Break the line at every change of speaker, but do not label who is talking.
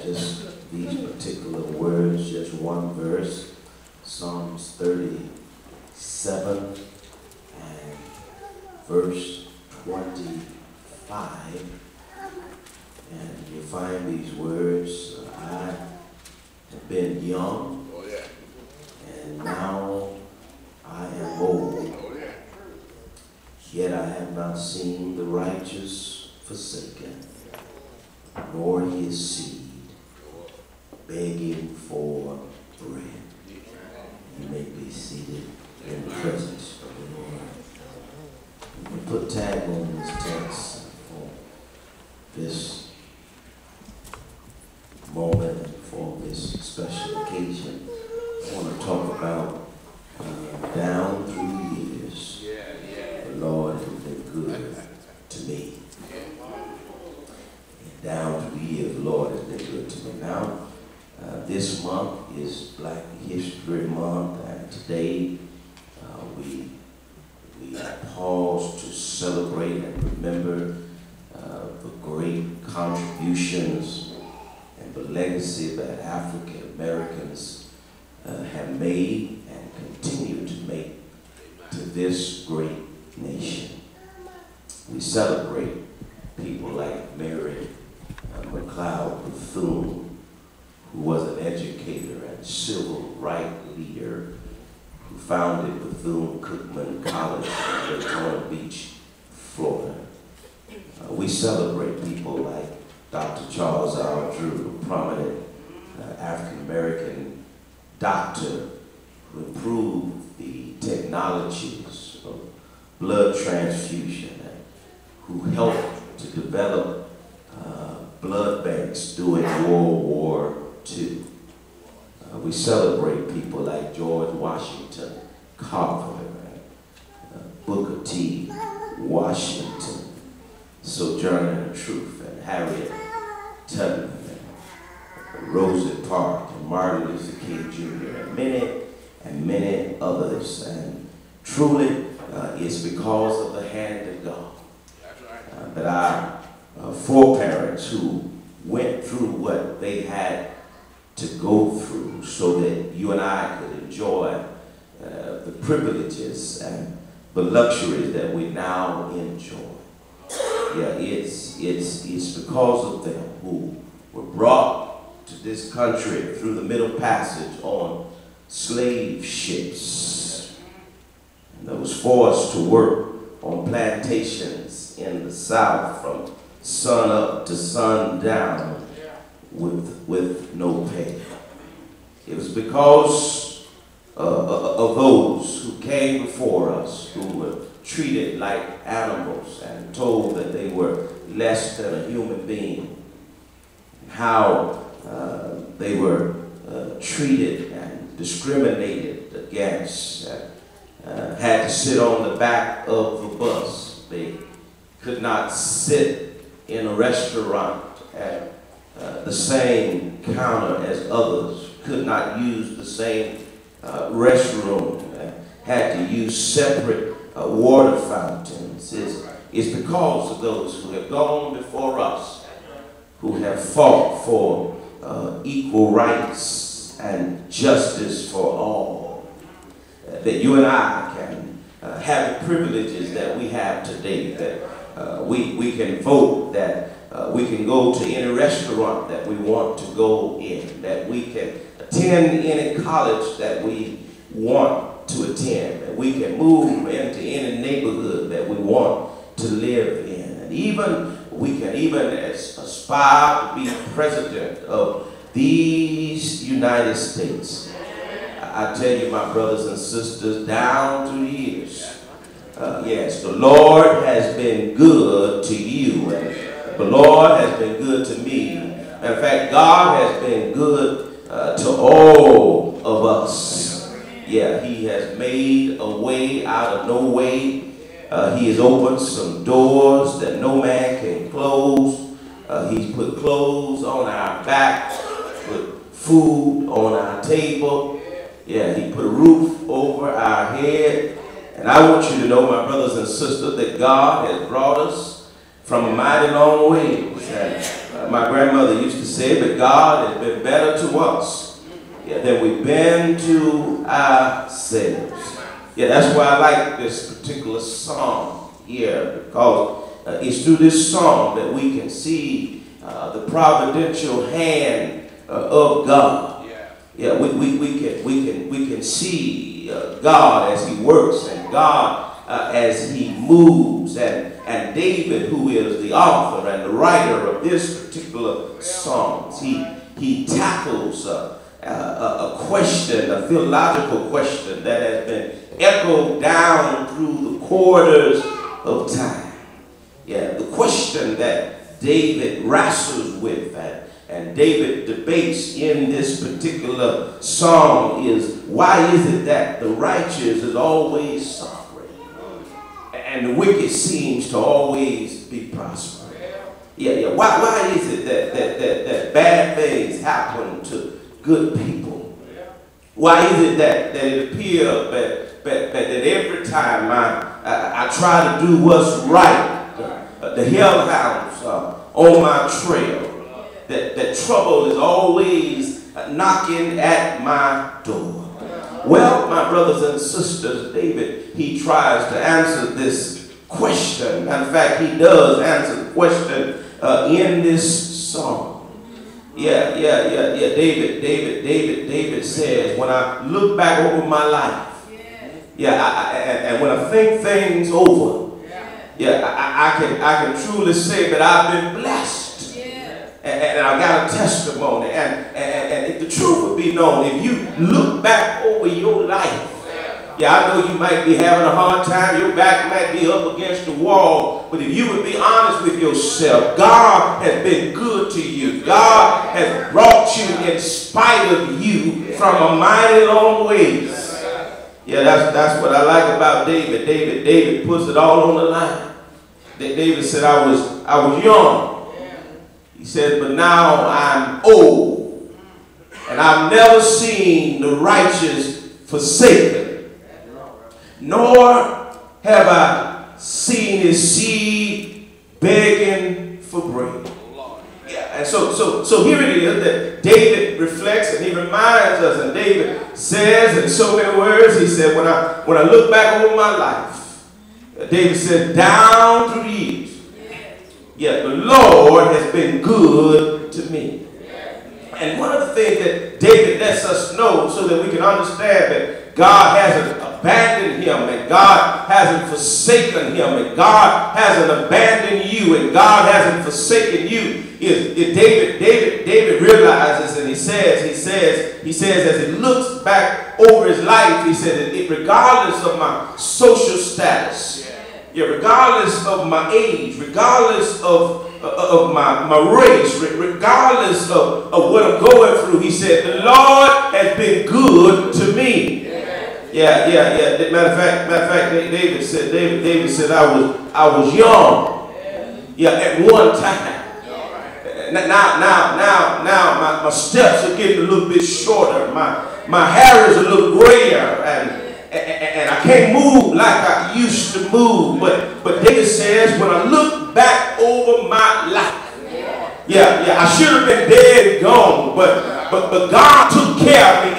just these particular words, just one verse, Psalms 37 and verse 25. And you find these words, I have been young, and now I am old, yet I have not seen the righteous forsaken, nor his seed begging for bread. You may be seated in the presence of the Lord. We put tag on this text for this moment and for this special occasion. I want to talk about down through the years. The Lord has been good to me. And down through the years, the Lord has been good to me. Now, this month is Black History Month, and today we pause to celebrate and remember the great contributions and the legacy that African Americans have made and continue to make to this great nation. We celebrate people like Mary McLeod Bethune, who was an educator and civil rights leader, who founded Bethune-Cookman College in Daytona Beach, Florida. We celebrate people like Dr. Charles R. Drew, a prominent African-American doctor who improved the technologies of blood transfusion and who helped to develop blood banks during World War II. We celebrate people like George Washington Carver, Booker T. Washington, Sojourner Truth, and Harriet Tubman, and Rosa Parks, and Martin Luther King Jr., and many others. And truly, it's because of the hand of God that our foreparents who went through what they had to go through so that you and I could enjoy the privileges and the luxuries that we now enjoy. Yeah, it's because of them who were brought to this country through the Middle Passage on slave ships, and that was forced to work on plantations in the South from sun up to sun down with no pay. It was because of those who came before us, who were treated like animals and told that they were less than a human being, how they were treated and discriminated against, had to sit on the back of the bus. They could not sit in a restaurant at the same counter as others, could not use the same restroom, had to use separate water fountains. It's because of those who have gone before us, who have fought for equal rights and justice for all, that you and I can have the privileges that we have today, that we can vote, that we can go to any restaurant that we want to go in, that we can attend any college that we want to attend, that we can move into any neighborhood that we want to live in, and we can even aspire to be president of these United States. I tell you, my brothers and sisters, down through the years, yes, the Lord has been good to you, and the Lord has been good to me. In fact, God has been good to all of us. Yeah, He has made a way out of no way. He has opened some doors that no man can close. He's put clothes on our back, put food on our table. Yeah, He put a roof over our head. And I want you to know, my brothers and sisters, that God has brought us from a mighty long ways. And My grandmother used to say, but God has been better to us than we've been to ourselves. Yeah, that's why I like this particular song here, because it's through this song that we can see the providential hand of God. Yeah, we can see God as He works, and God as He moves, and David, who is the author and the writer of this particular songs, he tackles a question, a theological question that has been echoed down through the corridors of time. Yeah, the question that David wrestles with and David debates in this particular song is, why is it that the righteous is always suffering and the wicked seems to always be prospering? Yeah. Why is it that bad things happen to good people? Why is it that it appears that every time I try to do what's right, the hellhounds are on my trail, that trouble is always knocking at my door? Well, my brothers and sisters, David, he tries to answer this question. In fact, he does answer the question in this song. Yeah. David says, when I look back over my life, and when I think things over, I can truly say that I've been blessed. And I got a testimony. And if the truth would be known, if you look back over your life, I know you might be having a hard time, your back might be up against the wall, but if you would be honest with yourself, God has been good to you. God has brought you in spite of you from a mighty long ways. Yeah, that's what I like about David. David puts it all on the line. David said, I was young. He said, but now I'm old, and I've never seen the righteous forsaken, nor have I seen his seed begging for bread. Yeah, and so here it is that David reflects and he reminds us, and David says in so many words, he said, when I look back over my life, David said, down through the years, the Lord has been good to me. And one of the things that David lets us know so that we can understand that God hasn't abandoned him, and God hasn't forsaken him, and God hasn't abandoned you, and God hasn't forsaken you, is David realizes, and he says as he looks back over his life, he said, regardless of my social status, regardless of my age, regardless of my race, regardless of what I'm going through, he said, the Lord has been good to me. Yeah. Matter of fact, David said, I was young. At one time. Now my steps are getting a little bit shorter. My hair is a little grayer, and I can't move like I used to move. But David says, when I look back over my life, I should have been dead and gone, but God took care of me.